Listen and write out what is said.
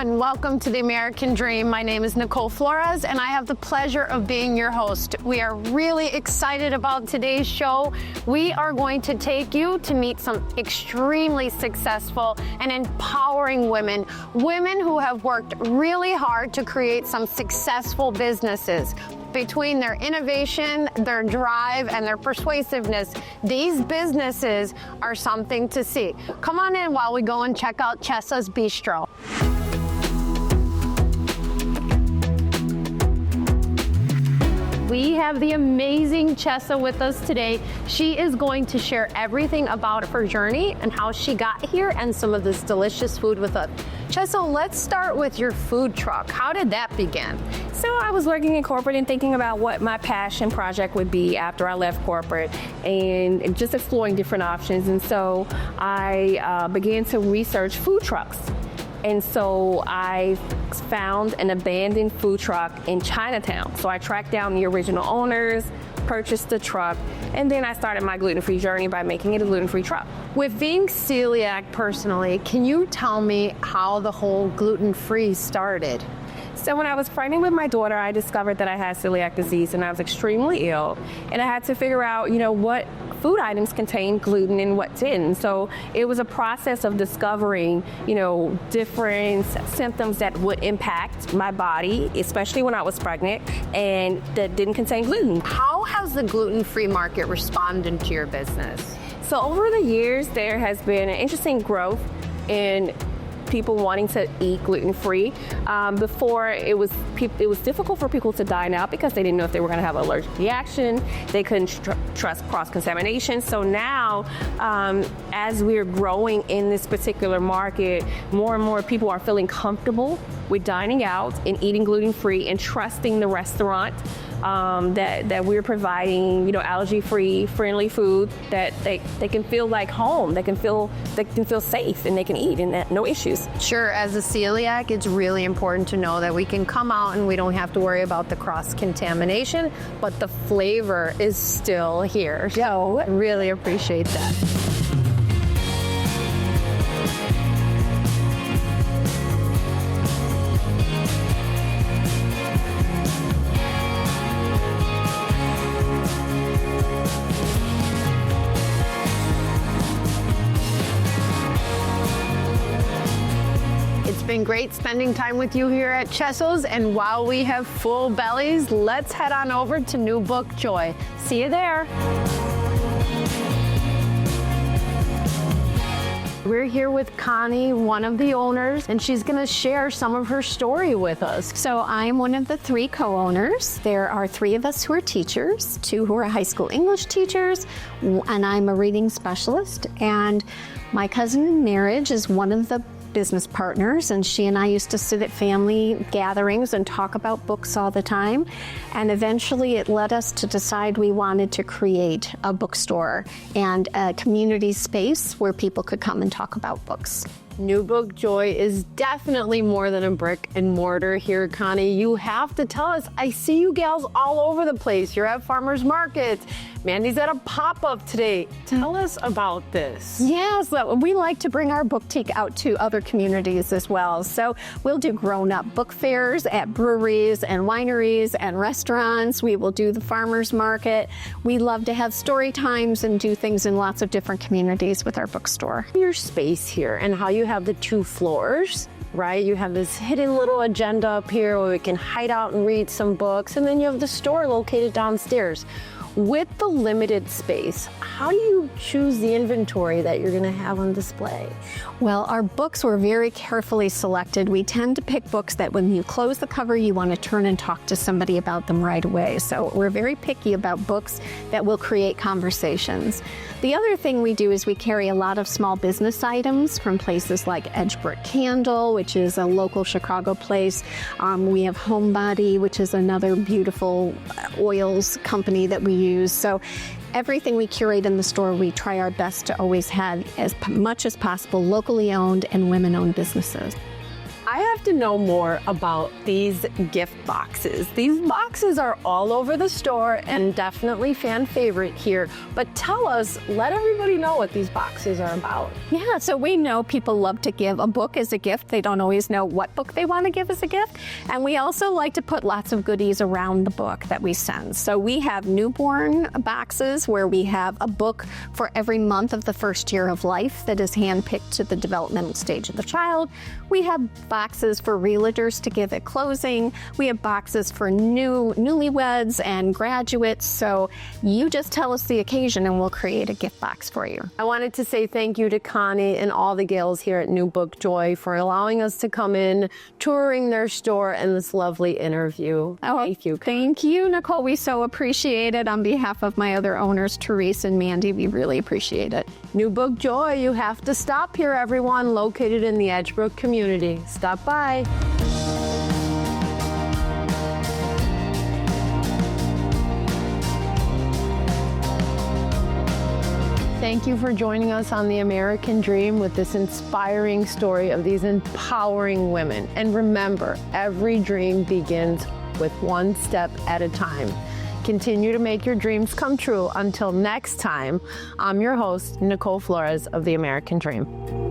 and welcome to the American Dream. My name is Nicole Flores, and I have the pleasure of being your host. We are really excited about today's show. We are going to take you to meet some extremely successful and empowering women who have worked really hard to create some successful businesses. Between their innovation, their drive, and their persuasiveness, these businesses are something to see. Come on in while we go and check out Chesa's Bistro. We have the amazing Chesa with us today. She is going to share everything about her journey and how she got here and some of this delicious food with us. Chesa, let's start with your food truck. How did that begin? So I was working in corporate and thinking about what my passion project would be after I left corporate and just exploring different options. And so I began to research food trucks. And so I found an abandoned food truck in Chinatown. So I tracked down the original owners, purchased the truck, and then I started my gluten-free journey by making it a gluten-free truck. With being celiac personally, can you tell me how the whole gluten-free started? So when I was pregnant with my daughter, I discovered that I had celiac disease and I was extremely ill. And I had to figure out, what food items contain gluten and what didn't. So it was a process of discovering, different symptoms that would impact my body, especially when I was pregnant, and that didn't contain gluten. How has the gluten-free market responded to your business? So over the years, there has been an interesting growth in people wanting to eat gluten-free. Before, it was difficult for people to dine out because they didn't know if they were going to have an allergic reaction. They couldn't trust cross-contamination. So now, as we're growing in this particular market, more and more people are feeling comfortable with dining out and eating gluten-free and trusting the restaurant that we're providing, allergy-free, friendly food that they can feel like home. They can feel safe and they can eat and no issues. Sure, as a celiac, it's really important to know that we can come out and we don't have to worry about the cross-contamination, but the flavor is still here. So I really appreciate that. It's been great spending time with you here at Chesa's, and while we have full bellies, let's head on over to New Book Joy. See you there. We're here with Connie, one of the owners, and she's going to share some of her story with us. So I'm one of the 3 co-owners. There are 3 of us who are teachers, 2 who are high school English teachers, and I'm a reading specialist. And my cousin in marriage is one of the business partners, and she and I used to sit at family gatherings and talk about books all the time. And eventually it led us to decide we wanted to create a bookstore and a community space where people could come and talk about books. New Book Joy is definitely more than a brick and mortar here, Connie. You have to tell us. I see you gals all over the place. You're at farmers markets. Mandy's at a pop-up today. Tell us about this. Yes, we like to bring our boutique out to other communities as well. So we'll do grown-up book fairs at breweries and wineries and restaurants. We will do the farmers market. We love to have story times and do things in lots of different communities with our bookstore. Your space here and how you have the 2 floors, right? You have this hidden little agenda up here where we can hide out and read some books, and then you have the store located downstairs. With the limited space, how do you choose the inventory that you're going to have on display? Well, our books were very carefully selected. We tend to pick books that when you close the cover, you want to turn and talk to somebody about them right away. So we're very picky about books that will create conversations. The other thing we do is we carry a lot of small business items from places like Edgebrick Candle, which is a local Chicago place. We have Homebody, which is another beautiful oils company that we use. So everything we curate in the store, we try our best to always have as much as possible locally owned and women-owned businesses. I have to know more about these gift boxes. These boxes are all over the store and definitely fan favorite here. But tell us, let everybody know what these boxes are about. Yeah, so we know people love to give a book as a gift. They don't always know what book they want to give as a gift. And we also like to put lots of goodies around the book that we send. So we have newborn boxes where we have a book for every month of the first year of life that is handpicked to the developmental stage of the child. We have boxes for realtors to give at closing. We have boxes for newlyweds and graduates. So you just tell us the occasion and we'll create a gift box for you. I wanted to say thank you to Connie and all the gals here at New Book Joy for allowing us to come in, touring their store, and this lovely interview. Oh, thank you. Thank you, Nicole. We so appreciate it. On behalf of my other owners, Therese and Mandy, we really appreciate it. New Book Joy, you have to stop here, everyone, located in the Edgebrook community. Stop by. Thank you for joining us on The American Dream with this inspiring story of these empowering women. And remember, every dream begins with one step at a time. Continue to make your dreams come true. Until next time, I'm your host, Nicole Flores of The American Dream.